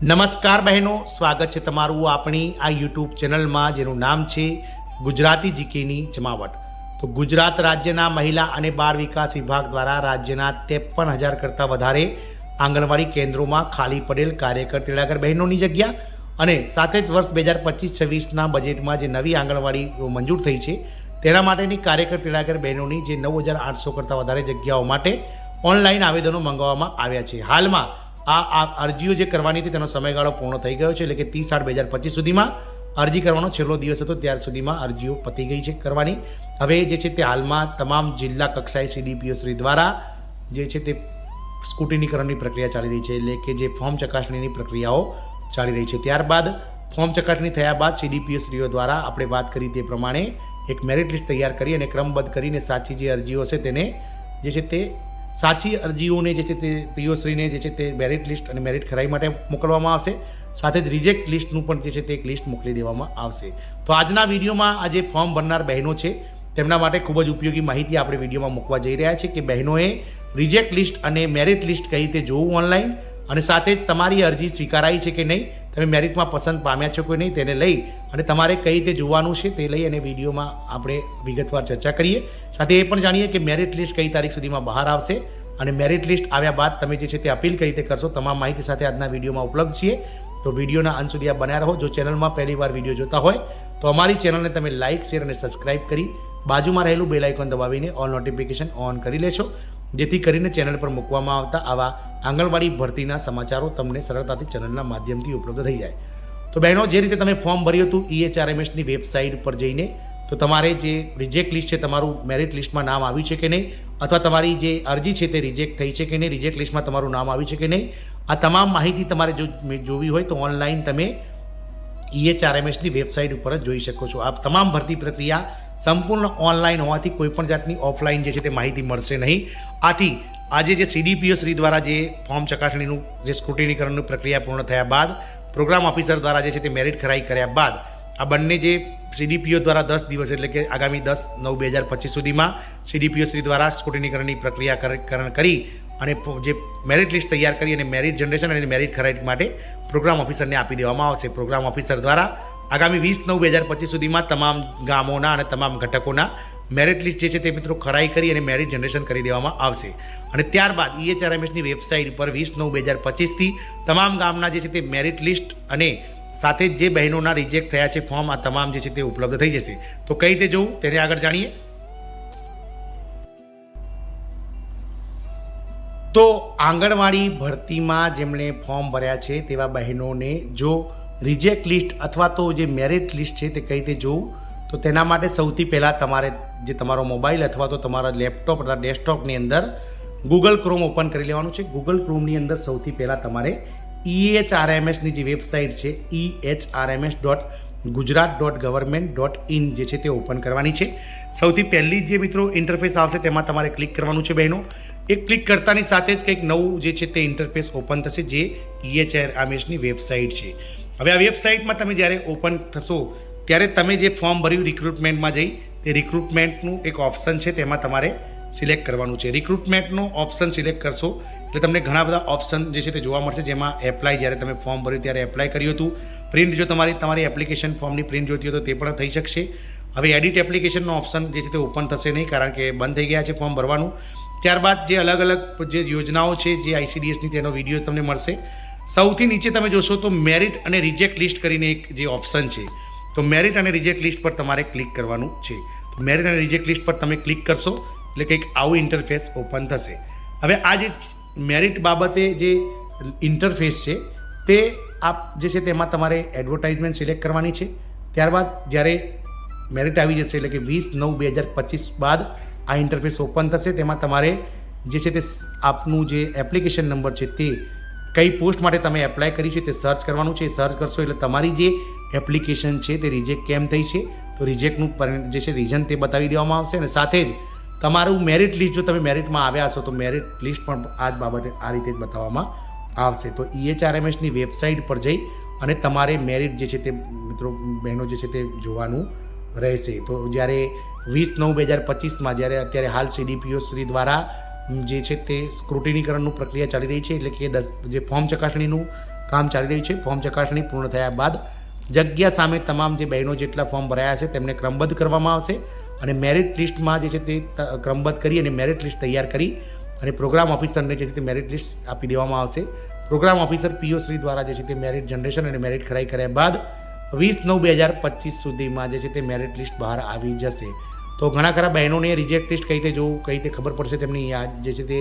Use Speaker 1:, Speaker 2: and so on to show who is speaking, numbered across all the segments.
Speaker 1: નમસ્કાર બહેનો, સ્વાગત છે તમારું આપણી આ યુટ્યુબ ચેનલમાં જેનું નામ છે ગુજરાતી જીકેની જમાવટ। તો ગુજરાત રાજ્યના મહિલા અને બાળ વિકાસ વિભાગ દ્વારા રાજ્યના 53,000 કરતાં વધારે આંગણવાડી કેન્દ્રોમાં ખાલી પડેલ કાર્યકર તેડાગર બહેનોની જગ્યા અને સાથે જ વર્ષ 2025-26ના બજેટમાં જે નવી આંગણવાડીઓ મંજૂર થઈ છે તેના માટેની કાર્યકર તેડાગર બહેનોની જે 9,800 કરતાં વધારે જગ્યાઓ માટે ઓનલાઈન આવેદનો મંગાવવામાં આવ્યા છે। હાલમાં આ અરજીઓ જે કરવાની હતી તેનો સમયગાળો પૂર્ણ થઈ ગયો છે, એટલે કે 30/8/2025 સુધીમાં અરજી કરવાનો છેલ્લો દિવસ હતો, ત્યાર સુધીમાં અરજીઓ પતી ગઈ છે કરવાની। હવે જે છે તે હાલમાં તમામ જિલ્લા કક્ષાએ CDPO શ્રી દ્વારા જે છે તે સ્કૂટિનીકરણની પ્રક્રિયા ચાલી રહી છે, એટલે કે જે ફોર્મ ચકાસણીની પ્રક્રિયાઓ ચાલી રહી છે। ત્યારબાદ ફોર્મ ચકાસણી થયા બાદ CDPO શ્રીઓ દ્વારા આપણે વાત કરી તે પ્રમાણે એક મેરિટ લિસ્ટ તૈયાર કરી અને ક્રમબદ્ધ કરીને સાચી જે અરજીઓ છે તેને જે છે તે સાચી અરજીઓને જે છે તે PO શ્રીને જે છે તે મેરિટ લિસ્ટ અને મેરિટ ખરાઈ માટે મોકલવામાં આવશે, સાથે જ રિજેક્ટ લિસ્ટનું પણ જે છે તે એક લિસ્ટ મોકલી દેવામાં આવશે। તો આજના વિડીયોમાં આ જે ફોર્મ ભરનાર બહેનો છે તેમના માટે ખૂબ જ ઉપયોગી માહિતી આપણે વિડીયોમાં મૂકવા જઈ રહ્યા છીએ કે બહેનોએ રિજેક્ટ લિસ્ટ અને મેરિટ લિસ્ટ કઈ રીતે જોવું ઓનલાઈન, અને સાથે જ તમારી અરજી સ્વીકારાઈ છે કે નહીં, તમે મેરિટમાં પસંદ પામ્યા છો કે નહીં, તેને લઈ અને તમારે કઈ રીતે જોવાનું છે તે લઈ અને વિડીયોમાં આપણે વિગતવાર ચર્ચા કરીએ। સાથે એ પણ જાણીએ કે મેરિટ લિસ્ટ કઈ તારીખ સુધીમાં બહાર આવશે અને મેરિટ લિસ્ટ આવ્યા બાદ તમે જે છે તે અપીલ કઈ રીતે કરશો, તમામ માહિતી સાથે આજના વિડીયોમાં ઉપલબ્ધ છીએ। તો વિડીયોના અંત સુધી આ બન્યા રહો। જો ચેનલમાં પહેલી વાર વિડીયો જોતા હોય તો અમારી ચેનલને તમે લાઇક, શેર અને સબસ્ક્રાઇબ કરી બાજુમાં રહેલું બેલ આઇકોન દબાવીને ઓલ નોટિફિકેશન ઓન કરી લેશો, જેથી કરીને ચેનલ પર મૂકવામાં આવતા આવા આંગણવાડી ભરતીના સમાચારો તમને સરળતાથી ચેનલના માધ્યમથી ઉપલબ્ધ થઈ જાય। તો બહેનો, જે રીતે તમે ફોર્મ ભર્યું હતું EHRMSની વેબસાઇટ પર જઈને, તો તમારે જે રિજેક્ટ લિસ્ટ છે તમારું મેરિટ લિસ્ટમાં નામ આવ્યું છે કે નહીં, અથવા તમારી જે અરજી છે તે રિજેક્ટ થઈ છે કે નહીં, રિજેક્ટ લિસ્ટમાં તમારું નામ આવ્યું છે કે નહીં, આ તમામ માહિતી તમારે જો જોવી હોય તો ઓનલાઈન તમે EHRMSની વેબસાઇટ ઉપર જ જોઈ શકો છો। આ તમામ ભરતી પ્રક્રિયા સંપૂર્ણ ઓનલાઈન હોવાથી કોઈપણ જાતની ઓફલાઈન જે છે તે માહિતી મળશે નહીં। આથી આજે જે CDPO શ્રી દ્વારા જે ફોર્મ ચકાસણીનું જે સ્ક્રુટિનીકરણની પ્રક્રિયા પૂર્ણ થયા બાદ પ્રોગ્રામ ઓફિસર દ્વારા જે છે તે મેરિટ ખરાઈ કર્યા બાદ આ બંને જે CDPO દ્વારા 10 દિવસ એટલે કે આગામી 10/9/2025 સુધીમાં CDPO શ્રી દ્વારા સ્ક્રુટિનીકરણની પ્રક્રિયા કરી અને જે મેરિટ લિસ્ટ તૈયાર કરી અને મેરિટ જનરેશન અને મેરિટ ખરાઈ માટે પ્રોગ્રામ ઓફિસરને આપી દેવામાં આવશે। પ્રોગ્રામ ઓફિસર દ્વારા આગામી 20/9/2025 સુધીમાં તમામ ગામોના અને તમામ ઘટકોના મેરિટ લિસ્ટ જે છે તે મિત્રો ખરાઈ કરી અને મેરિટ જનરેશન કરી દેવામાં આવશે, અને ત્યારબાદ EHRMSની વેબસાઇટ પર 20/9/2025થી તમામ ગામના જે છે તે મેરિટ લિસ્ટ અને સાથે જ જે બહેનોના રિજેક્ટ થયા છે ફોર્મ, આ તમામ જે છે તે ઉપલબ્ધ થઈ જશે। તો કઈ રીતે જોવું તેને આગળ જાણીએ। તો આંગણવાડી ભરતીમાં જેમણે ફોર્મ ભર્યા છે તેવા બહેનોને જો રિજેક્ટ લિસ્ટ અથવા તો જે મેરિટ લિસ્ટ છે તે કઈ રીતે જોવું, તો તેના માટે સૌથી પહેલાં તમારે જે તમારો મોબાઈલ અથવા તો તમારા લેપટોપ અથવા ડેસ્કટોપની અંદર ગૂગલ ક્રોમ ઓપન કરી લેવાનું છે। ગૂગલ ક્રોમની અંદર સૌથી પહેલાં તમારે EHRMSની જે વેબસાઇટ છે ehrms.gujarat.government.in જે છે તે ઓપન કરવાની છે। સૌથી પહેલી જે મિત્રો ઇન્ટરફેસ આવશે તેમાં તમારે ક્લિક કરવાનું છે બહેનો। એક ક્લિક કરતાની સાથે જ કંઈક નવું જે છે તે ઇન્ટરફેસ ઓપન થશે, જે EHRMSની વેબસાઇટ છે। હવે આ વેબસાઇટમાં તમે જ્યારે ઓપન થશો ત્યારે તમે જે ફોર્મ ભર્યું રિક્રુટમેન્ટમાં જઈ તે રિક્રુટમેન્ટનું એક ઓપ્શન છે તેમાં તમારે સિલેક્ટ કરવાનું છે। રિક્રુટમેન્ટનો ઓપ્શન સિલેક્ટ કરશો એટલે તમને ઘણા બધા ઓપ્શન જે છે તે જોવા મળશે, જેમાં એપ્લાય, જ્યારે તમે ફોર્મ ભર્યું ત્યારે એપ્લાય કર્યું હતું, પ્રિન્ટ જો તમારી એપ્લિકેશન ફોર્મની પ્રિન્ટ જોઈતી હોય તો તે પણ થઈ શકશે। હવે એડિટ એપ્લિકેશનનો ઓપ્શન જે છે તે ઓપન થશે નહીં, કારણ કે બંધ થઈ ગયા છે ફોર્મ ભરવાનું। ત્યારબાદ જે અલગ અલગ જે યોજનાઓ છે જે ICDSની તેનો વિડીયો તમને મળશે। સૌથી નીચે તમે જોશો તો મેરિટ અને રિજેક્ટ લિસ્ટ કરીને એક જે ઓપ્શન છે, તો મેરિટ અને રિજેક્ટ લિસ્ટ પર તમારે ક્લિક કરવાનું છે। તો મેરિટ અને રિજેક્ટ લિસ્ટ પર તમે ક્લિક કરશો એટલે કંઈક આવું ઇન્ટરફેસ ઓપન થશે। હવે આ જે મેરિટ બાબતે જે ઇન્ટરફેસ છે તે આપ જે છે તેમાં તમારે એડવર્ટાઇઝમેન્ટ સિલેક્ટ કરવાની છે। ત્યારબાદ જ્યારે મેરિટ આવી જશે એટલે કે 20/9/2025 બાદ આ ઇન્ટરફેસ ઓપન થશે, તેમાં તમારે જે છે તે આપનું જે એપ્લિકેશન નંબર છે તે કઈ પોસ્ટ માટે તમે એપ્લાય કરી છે તે સર્ચ કરવાનું છે। સર્ચ કરશો એટલે તમારી જે એપ્લિકેશન છે તે રિજેક્ટ કેમ થઈ છે તો રિજેક્ટનું જે છે રીઝન તે બતાવી દેવામાં આવશે, અને સાથે જ તમારું મેરિટ લિસ્ટ, જો તમે મેરિટમાં આવ્યા હશો તો મેરિટ લિસ્ટ પણ આ જ બાબતે આ રીતે જ બતાવવામાં આવશે। તો EHRMSની વેબસાઇટ પર જઈ અને તમારે મેરિટ જે છે તે મિત્રો બહેનો જે છે તે જોવાનું રહેશે। તો જ્યારે 20/9/2025માં જ્યારે અત્યારે હાલ CDPO શ્રી દ્વારા જે છે તે સ્ક્રુટિનીકરણનું પ્રક્રિયા ચાલી રહી છે, એટલે કે જે ફોર્મ ચકાસણીનું કામ ચાલી રહ્યું છે. ફોર્મ ચકાસણી પૂર્ણ થયા બાદ જગ્યા સામે તમામ જે બહેનો જેટલા ફોર્મ ભરાયા છે તેમને ક્રમબદ્ધ કરવામાં આવશે અને મેરિટ લિસ્ટમાં જે છે તે ક્રમબદ્ધ કરી અને મેરિટ લિસ્ટ તૈયાર કરી અને પ્રોગ્રામ ઓફિસરને જે છે તે મેરિટ લિસ્ટ આપી દેવામાં આવશે. પ્રોગ્રામ ઓફિસર પીઓ શ્રી દ્વારા જે છે તે મેરિટ જનરેશન અને મેરિટ ખરાઈ કર્યા બાદ 20/9/2025 સુધીમાં જે છે તે મેરિટ લિસ્ટ બહાર આવી જશે. તો ઘણા ખરા બહેનોને રિજેક્ટ લિસ્ટ કઈ રીતે જોવું, કઈ રીતે ખબર પડશે તેમની જે છે તે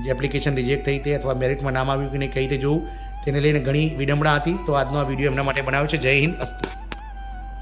Speaker 1: જે એપ્લિકેશન રિજેક્ટ થઈ તે અથવા મેરિટમાં નામ આવ્યું કે નહીં કઈ રીતે જોવું તેને લઈને ઘણી વિડંબણા હતી. તો આજનો આ વિડીયો એમના માટે બનાવ્યો છે. જય હિન્દ, અસ્તુ.